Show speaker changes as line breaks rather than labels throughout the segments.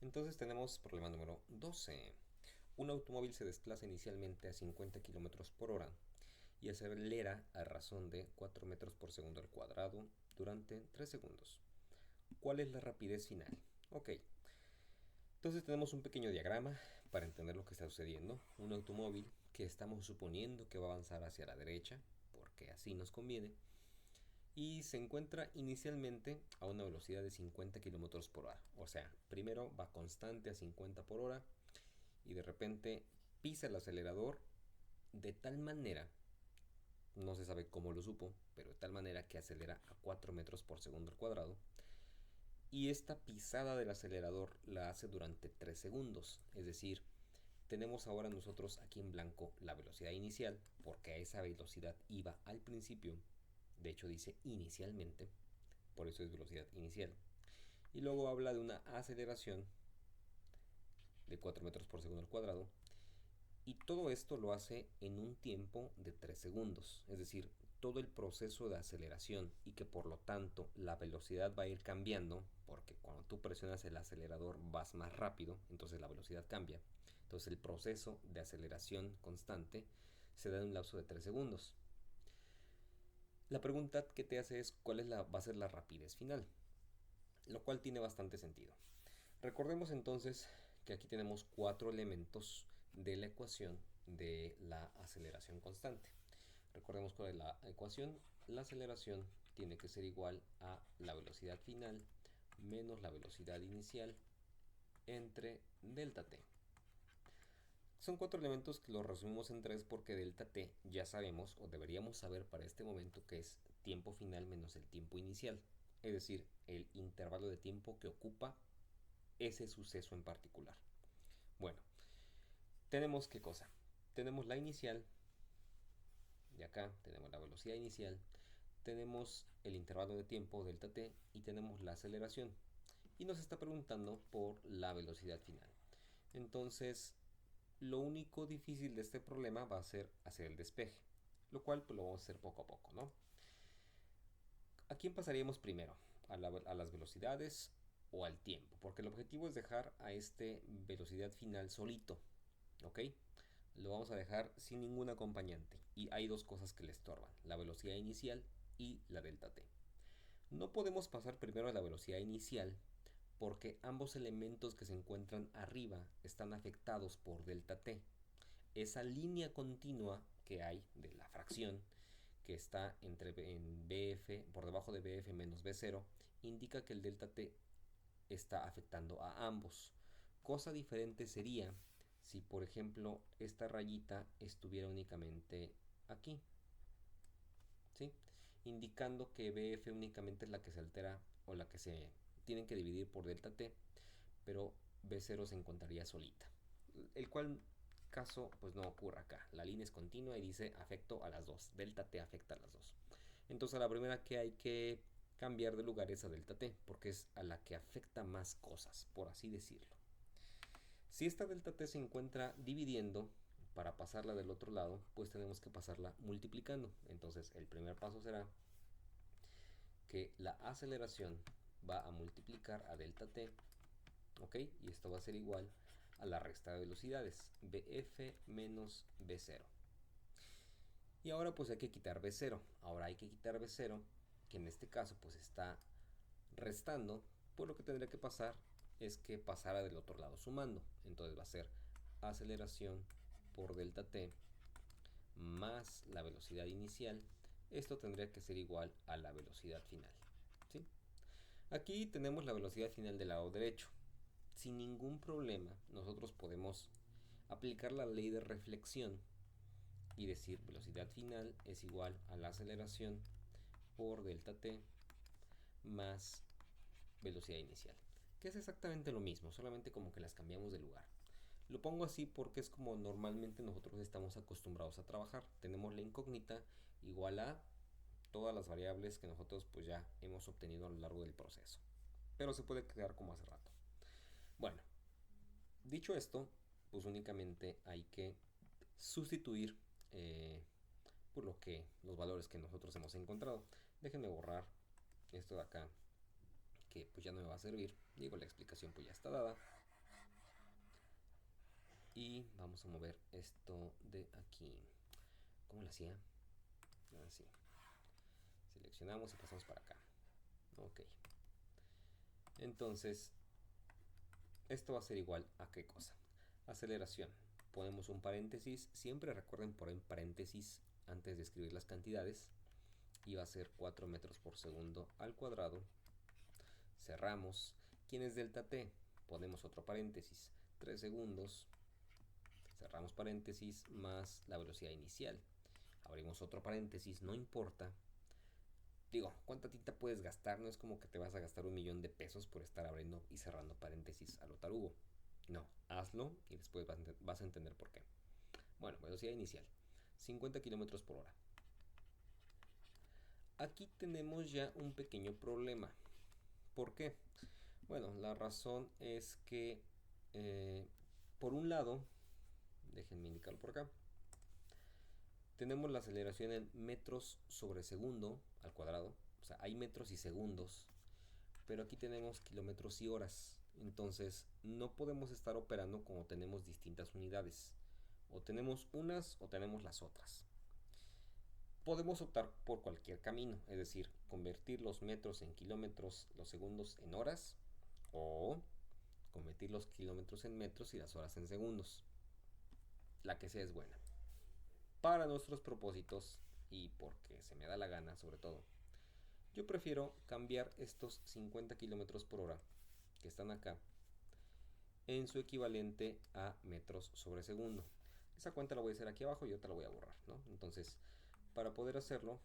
Entonces tenemos problema número 12. Un automóvil se desplaza inicialmente a 50 km por hora y acelera a razón de 4 metros por segundo al cuadrado durante 3 segundos. ¿Cuál es la rapidez final? Ok, entonces tenemos un pequeño diagrama para entender lo que está sucediendo. Un automóvil que estamos suponiendo que va a avanzar hacia la derecha, porque así nos conviene, y se encuentra inicialmente a una velocidad de 50 km por hora. O sea, primero va constante a 50 por hora y de repente pisa el acelerador de tal manera, no se sabe cómo lo supo, pero de tal manera que acelera a 4 metros por segundo al cuadrado. Y esta pisada del acelerador la hace durante 3 segundos. Es decir, tenemos ahora nosotros aquí en blanco la velocidad inicial, porque a esa velocidad iba al principio. De hecho dice inicialmente, por eso es velocidad inicial. Y luego habla de una aceleración de 4 metros por segundo al cuadrado. Y todo esto lo hace en un tiempo de 3 segundos. Es decir, todo el proceso de aceleración y que por lo tanto la velocidad va a ir cambiando, porque cuando tú presionas el acelerador vas más rápido, entonces la velocidad cambia. Entonces el proceso de aceleración constante se da en un lapso de 3 segundos. La pregunta que te hace es cuál va a ser la rapidez final, lo cual tiene bastante sentido. Recordemos entonces que aquí tenemos 4 elementos de la ecuación de la aceleración constante. Recordemos cuál es la ecuación. La aceleración tiene que ser igual a la velocidad final menos la velocidad inicial entre delta t. Son 4 elementos que los resumimos en 3 porque delta t ya sabemos o deberíamos saber para este momento que es tiempo final menos el tiempo inicial, es decir, el intervalo de tiempo que ocupa ese suceso en particular. Bueno, tenemos qué cosa. Tenemos la inicial, de acá tenemos la velocidad inicial, tenemos el intervalo de tiempo delta t y tenemos la aceleración. Y nos está preguntando por la velocidad final. Entonces, lo único difícil de este problema va a ser hacer el despeje, lo cual pues, lo vamos a hacer poco a poco, ¿no? ¿A quién pasaríamos primero? ¿A las velocidades o al tiempo? Porque el objetivo es dejar a este velocidad final solito, ¿ok? Lo vamos a dejar sin ningún acompañante y hay dos cosas que le estorban, la velocidad inicial y la delta t. No podemos pasar primero a la velocidad inicial porque ambos elementos que se encuentran arriba están afectados por delta t. Esa línea continua que hay de la fracción que está en BF, por debajo de BF menos B0, indica que el delta t está afectando a ambos. Cosa diferente sería si, por ejemplo, esta rayita estuviera únicamente aquí, ¿sí? Indicando que BF únicamente es la que se altera o la que se tienen que dividir por delta t, pero B0 se encontraría solita. El cual caso pues no ocurre acá. La línea es continua y dice afecto a las dos. Delta t afecta a las dos. Entonces a la primera que hay que cambiar de lugar es a delta t, porque es a la que afecta más cosas, por así decirlo. Si esta delta t se encuentra dividiendo, para pasarla del otro lado, pues tenemos que pasarla multiplicando. Entonces el primer paso será que la aceleración va a multiplicar a delta t, ¿ok? Y esto va a ser igual a la resta de velocidades, bf menos b0. Y ahora pues hay que quitar b0. Ahora hay que quitar b0, que en este caso pues está restando, pues lo que tendría que pasar es que pasara del otro lado sumando. Entonces va a ser aceleración por delta t más la velocidad inicial. Esto tendría que ser igual a la velocidad final, ¿sí? Aquí tenemos la velocidad final del lado derecho. Sin ningún problema, nosotros podemos aplicar la ley de reflexión y decir velocidad final es igual a la aceleración por delta t más velocidad inicial, que es exactamente lo mismo, solamente como que las cambiamos de lugar. Lo pongo así porque es como normalmente nosotros estamos acostumbrados a trabajar. Tenemos la incógnita igual a todas las variables que nosotros pues ya hemos obtenido a lo largo del proceso. Pero se puede quedar como hace rato. Bueno, dicho esto, pues únicamente hay que sustituir por lo que los valores que nosotros hemos encontrado. Déjenme borrar esto de acá que pues ya no me va a servir. Digo, la explicación pues ya está dada. Y vamos a mover esto de aquí. ¿Cómo lo hacía? Así. Seleccionamos y pasamos para acá. Ok. Entonces, esto va a ser igual a ¿qué cosa? Aceleración. Ponemos un paréntesis. Siempre recuerden poner paréntesis antes de escribir las cantidades. Y va a ser 4 metros por segundo al cuadrado. Cerramos. ¿Quién es delta t? Ponemos otro paréntesis. 3 segundos. Cerramos paréntesis más la velocidad inicial. Abrimos otro paréntesis, no importa. Digo, ¿cuánta tinta puedes gastar? No es como que te vas a gastar 1.000.000 de pesos por estar abriendo y cerrando paréntesis a lo tarugo. No, hazlo y después vas a entender por qué. Bueno, velocidad inicial, 50 kilómetros por hora. Aquí tenemos ya un pequeño problema. ¿Por qué? Bueno, la razón es que, por un lado, déjenme indicarlo por acá, tenemos la aceleración en metros sobre segundo al cuadrado. O sea, hay metros y segundos, pero aquí tenemos kilómetros y horas. Entonces, no podemos estar operando como tenemos distintas unidades. O tenemos unas o tenemos las otras. Podemos optar por cualquier camino, es decir, convertir los metros en kilómetros, los segundos en horas, o convertir los kilómetros en metros y las horas en segundos. La que sea es buena. Para nuestros propósitos y porque se me da la gana, sobre todo, yo prefiero cambiar estos 50 kilómetros por hora que están acá en su equivalente a metros sobre segundo. Esa cuenta la voy a hacer aquí abajo y yo te la voy a borrar, ¿no? Entonces, para poder hacerlo,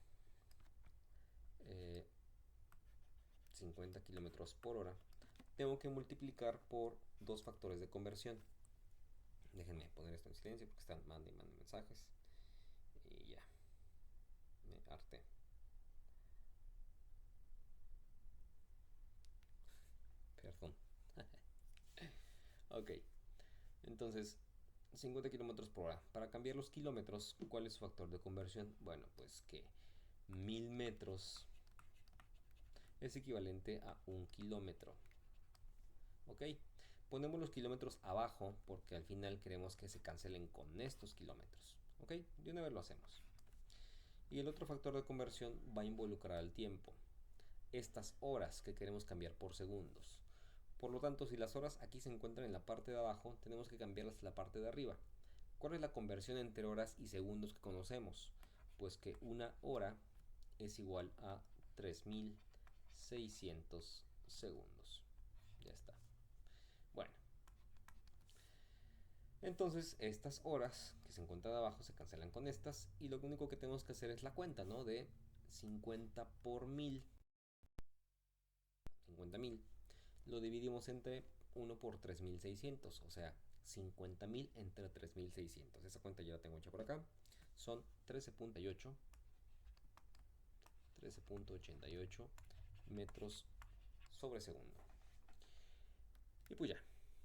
50 kilómetros por hora, tengo que multiplicar por dos factores de conversión. Déjenme poner esto en silencio porque están mandando y mandando mensajes. Y ya, me harté. Perdón. Ok, entonces 50 kilómetros por hora. Para cambiar los kilómetros, ¿cuál es su factor de conversión? Bueno, pues que 1000 metros es equivalente a 1 kilómetro. Ok, ponemos los kilómetros abajo porque al final queremos que se cancelen con estos kilómetros. Ok, de una vez lo hacemos. Y el otro factor de conversión va a involucrar al tiempo. Estas horas que queremos cambiar por segundos. Por lo tanto, si las horas aquí se encuentran en la parte de abajo, tenemos que cambiarlas a la parte de arriba. ¿Cuál es la conversión entre horas y segundos que conocemos? Pues que una hora es igual a 3600 segundos. Ya está. Bueno, entonces estas horas que se encuentran abajo se cancelan con estas y lo único que tenemos que hacer es la cuenta, ¿no? De 50 por 1000. 50.000 lo dividimos entre 1 por 3600, o sea, 50.000 entre 3600. Esa cuenta ya la tengo hecha por acá. Son 13.88 metros sobre segundo. Y pues ya,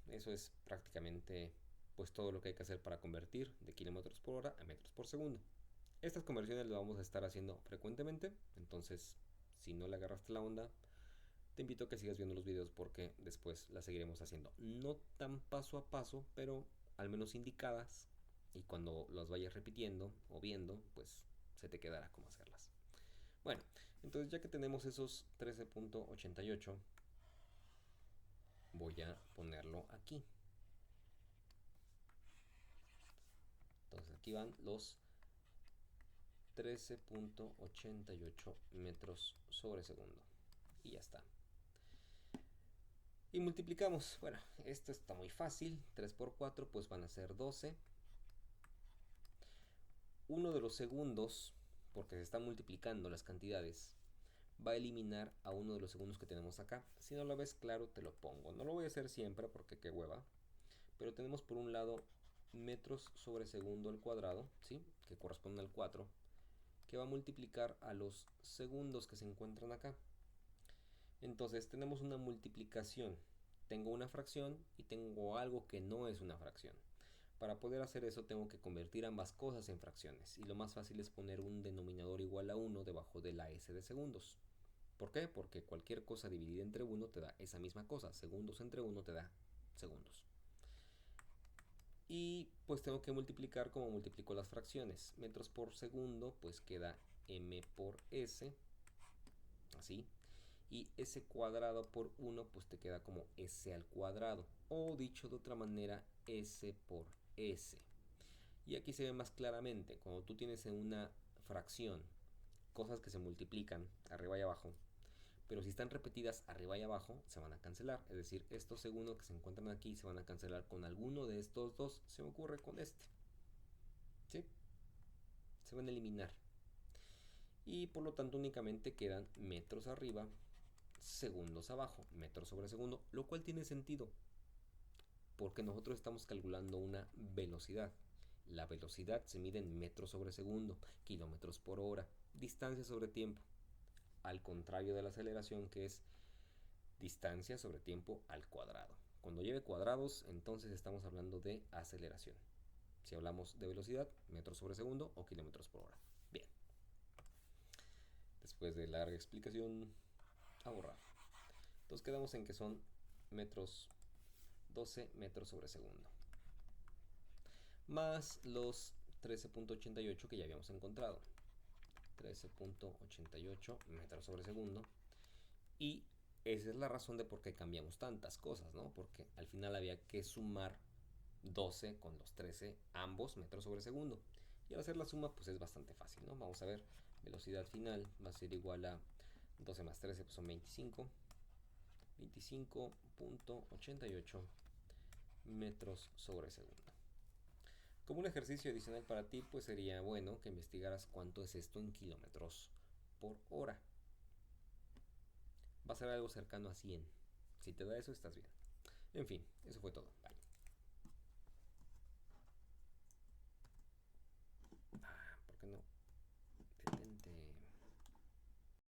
eso es prácticamente pues todo lo que hay que hacer para convertir de kilómetros por hora a metros por segundo. Estas conversiones las vamos a estar haciendo frecuentemente, entonces si no le agarraste la onda, te invito a que sigas viendo los videos porque después las seguiremos haciendo. No tan paso a paso, pero al menos indicadas. Y cuando las vayas repitiendo o viendo, pues se te quedará cómo hacerlas. Bueno, entonces ya que tenemos esos 13.88, voy a ponerlo aquí. Entonces aquí van los 13.88 metros sobre segundo. Y ya está. Y multiplicamos. Bueno, esto está muy fácil. 3 por 4 pues van a ser 12. Uno de los segundos, porque se están multiplicando las cantidades, va a eliminar a uno de los segundos que tenemos acá. Si no lo ves claro, te lo pongo. No lo voy a hacer siempre porque qué hueva. Pero tenemos por un lado metros sobre segundo al cuadrado, ¿sí? Que corresponde al 4, que va a multiplicar a los segundos que se encuentran acá. Entonces tenemos una multiplicación. Tengo una fracción y tengo algo que no es una fracción. Para poder hacer eso tengo que convertir ambas cosas en fracciones. Y lo más fácil es poner un denominador igual a 1 debajo de la s de segundos. ¿Por qué? Porque cualquier cosa dividida entre 1 te da esa misma cosa. Segundos entre 1 te da segundos. Y pues tengo que multiplicar como multiplico las fracciones. Metros por segundo, pues queda m por s, así. Y s cuadrado por 1, pues te queda como s al cuadrado. O dicho de otra manera, s por s. Y aquí se ve más claramente, cuando tú tienes en una fracción cosas que se multiplican arriba y abajo, pero si están repetidas arriba y abajo, se van a cancelar. Es decir, estos segundos que se encuentran aquí se van a cancelar con alguno de estos dos. Se me ocurre con este. ¿Sí? Se van a eliminar. Y por lo tanto únicamente quedan metros arriba, segundos abajo, metros sobre segundo, lo cual tiene sentido, porque nosotros estamos calculando una velocidad. La velocidad se mide en metros sobre segundo, kilómetros por hora, distancia sobre tiempo, al contrario de la aceleración, que es distancia sobre tiempo al cuadrado. Cuando lleve cuadrados, entonces estamos hablando de aceleración. Si hablamos de velocidad, metros sobre segundo o kilómetros por hora. Bien. Después de larga explicación, a borrar. Entonces quedamos en que son metros, 12 metros sobre segundo. Más los 13.88 que ya habíamos encontrado. 13.88 metros sobre segundo. Y esa es la razón de por qué cambiamos tantas cosas, ¿no? Porque al final había que sumar 12 con los 13, ambos metros sobre segundo. Y al hacer la suma, pues es bastante fácil, ¿no? Vamos a ver, velocidad final va a ser igual a 12 más 13, pues son 25. 25.88 metros sobre segundo. Como un ejercicio adicional para ti, pues sería bueno que investigaras cuánto es esto en kilómetros por hora. Va a ser algo cercano a 100. Si te da eso, estás bien. En fin, eso fue todo. Bye.